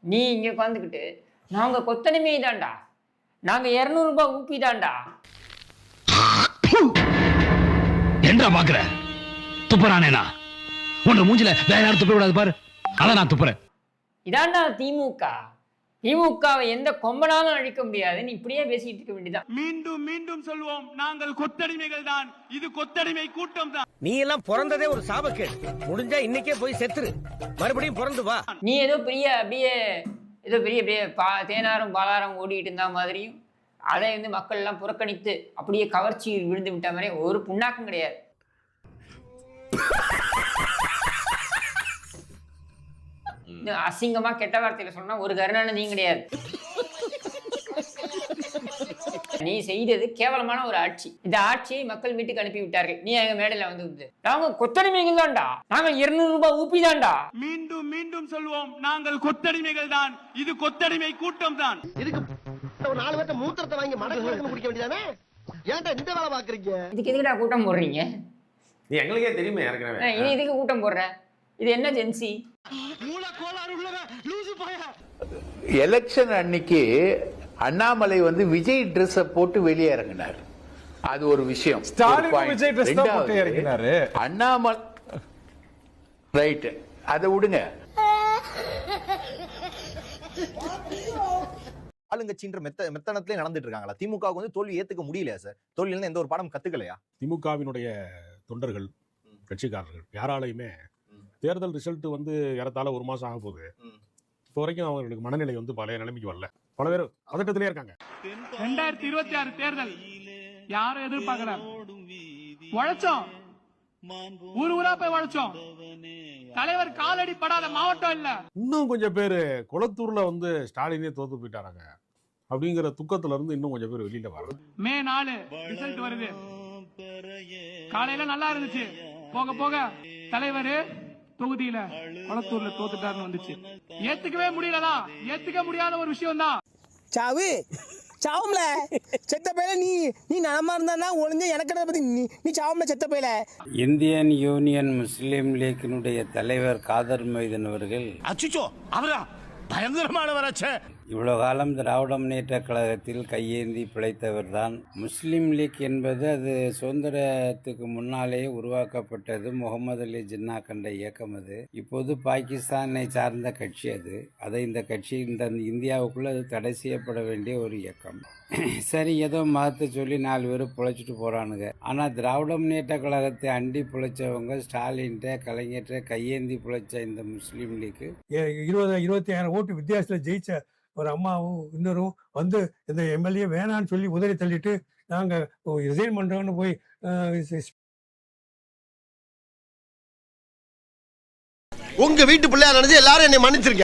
நீ இங்க உட்காந்துக்கிட்டு நாங்க கொத்தடிமை தான்டா, நாங்க 200 ரூபாய் ஊப்பி தான்டா. என்ன பாக்குற? துப்புறானேனா உன் மூஞ்சில வேற யாரும் துப்ப விடாது பாரு. அதான் நான் துப்புறேன். இதான்டா திமுக. திமுகவை எந்த கொம்பனாலும் அழிக்க முடியாது. நீ இப்படியே பேசிட்டு இருக்க வேண்டியதான். மீண்டும் மீண்டும் சொல்வோம், நாங்கள் கொத்தடிமைகள் தான். இது கொத்தடிமை கூட்டம் தான். நீ எல்லாம் பிறந்ததே ஒரு சாபக்கேடு. முடிஞ்சா இன்னைக்கே போய் செத்துரு, மறுபடியும் பிறந்து வா. நீ ஏதோ பெரிய அப்படியே ஏதோ பெரிய பெரிய தேனாரும் பாலாரம் ஓடிட்டு இருந்தா மாதிரியும் அதை வந்து மக்கள் எல்லாம் புறக்கணித்து அப்படியே கவர்ச்சி விழுந்து விட்ட மாதிரி ஒரு புண்ணாக்கும் கிடையாது. அசிங்கமா கெட்ட வார்த்தையில சொன்னா ஒரு கருணாநிதியும் கிடையாது. நீ செய்தது கேவலமான ஒரு ஆட்சி. இந்த ஆட்சியை மக்கள் வீட்டுக்கு அனுப்பி விட்டார்கள். நீ எங்க மேடையில வந்து நாங்க கொத்தடிமைகள் தான்டா, நாங்க 200 ரூபாய் ஊப்பி தான்டா. மீண்டும் மீண்டும் சொல்வோம், நாங்கள் கொத்தடிமைகள் தான். இது கொத்தடிமை கூட்டம் தான். இதுக்கு ஒரு 4 பேர்த்த மூத்திரத்தை வாங்கி மடக்கு குடிக்க வேண்டியதானே? ஏன்டா இந்த வேலை பாக்குறீங்க? இதுக்கு எதுக்குடா கூட்டம் போடுறீங்க? நீ எங்களுக்கே தெரியுமே ஏற்கனவே. இது எதுக்கு கூட்டம் போடுற? இது என்ன ஜென்சி? எலெக்ஷன் அன்னைக்கு அண்ணாமலை வந்து விஜய் ட்ரெஸ் போட்டு வெளியே இறங்கினார். அது ஒரு விஷயம். விஜய் ட்ரெஸ் தான் போட்டு இறங்கினாரு. அண்ணாமலை ரைட், அதை விடுங்க. ஆளுங்கட்சின்ற மெத்தனத்திலே நடந்துட்டு இருக்காங்களா? திமுக வந்து தோல்வி ஏத்துக்க முடியலையா சார்? தோல்வியில இருந்து எந்த ஒரு பாடம் கத்துக்கலையா? திமுகவினுடைய தொண்டர்கள், கட்சிக்காரர்கள் யாராலையுமே தேர்தல் ரிசல்ட் வந்து ஏறத்தாழ 1 மாசம் ஆக போகுது. இப்போ வரைக்கும் அவங்களுக்கு மனநிலை வந்து பழைய நிலைமைக்கு வரல. பல பேர் பதட்டத்திலே இருக்காங்க. 2026 தேர்தல் யாரும் எதிர்பார்க்கல. உழைச்சோம், ஊர் ஊரா போய் உழைச்சோம். தலைவர் காலடி படாத மாவட்டம் இல்ல. இன்னும் கொஞ்சம் பேர் குளத்தூர்ல வந்து ஸ்டாலினே தோத்து போயிட்டாராங்க அப்படிங்கிற துக்கத்துல இருந்து இன்னும் கொஞ்சம் பேர் வெளியில வர. மே 4 ரிசல்ட் வருது. காலையில நல்லா இருந்துச்சு, போக போக தலைவர் தொகுதியில குளத்தூர்ல தோத்துட்டாருன்னு வந்துச்சு. ஏத்துக்கவே முடியலதா, ஏத்துக்க முடியாத ஒரு விஷயம் தான். சாவு சாவும்ல செத்த பையல. நீ நலமா இருந்தா ஒளிஞ்ச எனக்கு பத்தி நீ சாவும்ல செத்த பையல. இந்தியன் யூனியன் முஸ்லீம் லீக்கினுடைய தலைவர் காதர் மொய்தீன் அவர்கள் அச்சுச்சோ அவரா பயங்கரமானவராச்சே. இவ்வளவு காலம் திராவிட முன்னேற்ற கழகத்தில் கையேந்தி பிழைத்தவர் தான். முஸ்லீம் லீக் என்பது அது சுதந்திரத்துக்கு முன்னாலேயே உருவாக்கப்பட்டது. முகமது அலி ஜின்னா கண்ட இயக்கம் அது. இப்போது பாகிஸ்தானை சார்ந்த கட்சி அது. அதை இந்த கட்சி இந்த இந்தியாவுக்குள்ள அது தடை செய்யப்பட வேண்டிய ஒரு இயக்கம். சரி, ஏதோ மதத்தை சொல்லி 4 பேர் பிழைச்சிட்டு போறானுங்க. ஆனா திராவிட முன்னேற்ற கழகத்தை அண்டி பிழைச்சவங்க ஸ்டாலின்ட்ட கலைஞர்கிட்ட கையேந்தி பிழைச்ச இந்த முஸ்லீம் லீக் 20-25 ஓட்டு வித்தியாசத்துல ஜெயிச்ச ஒரு அம்மாவும் இன்னொரும் வந்து இந்த எம்எல்ஏ வேணான்னு சொல்லி உதறி தள்ளிட்டு நாங்க ரிசைன் பண்றோம்னு போய் உங்க வீட்டு பிள்ளையா நினைச்சு எல்லாரும் என்னை மன்னிச்சிருக்கேன்.